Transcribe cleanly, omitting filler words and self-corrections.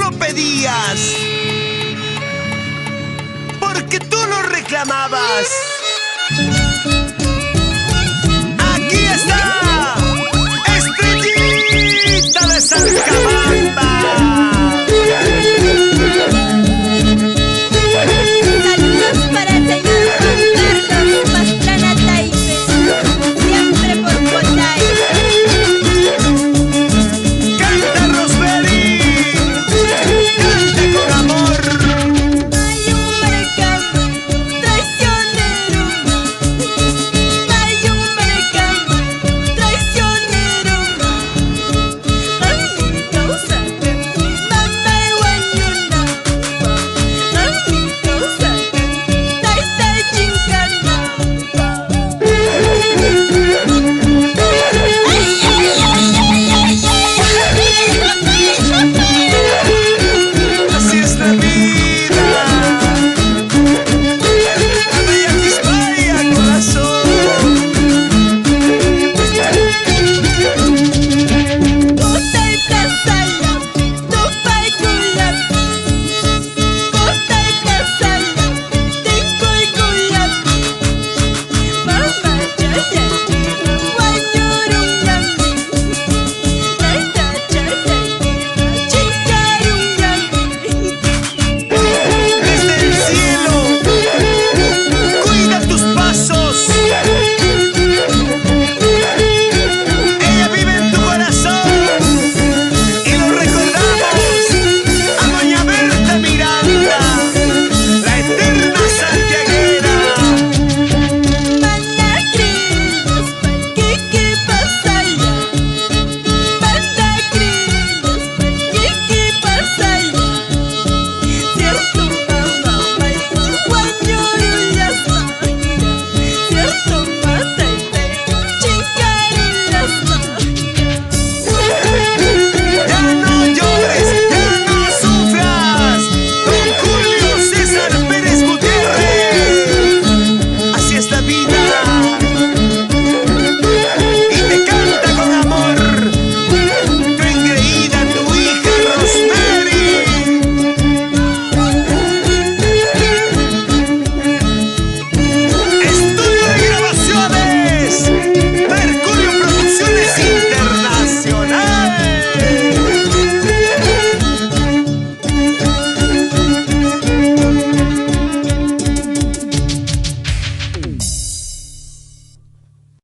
lo pedías, porque tú lo reclamabas. Aquí está, Estrellita de Salcabamba. Saludos para el señor Juan Carlos Pastrana Taife, siempre por Potay. Canta, Rosberi, canta con amor. Hay un mercado traicionero, hay un mercado traicionero. A mi causa que mi mamá guayuna, a mi causa que mi taita chincana. Así es la vida. Vaya Quismaya, corazón. Kotay Plazala, Tupay Kulat. Kotay Plazala, Tikoy Kulat. Mama Chaya, Wanyurung Yami. Laita Chaya, Chinkarung Yami. Desde el cielo, cuida tus pasos. Ella vive en tu corazón y lo recordamos a Doña Berta Miranda, la eterna santiaguera. Manacrillos, Panquique Pasaya. Manacrillos, Panquique Pasaya. Cierto mama, Maipa, Guanyurung Yasmaya. Cierto mata y pego, Chinkarung Yasmaya. Ya no llores, ya no sufras. Don Julio César Pérez Gutiérrez. Así es la vida.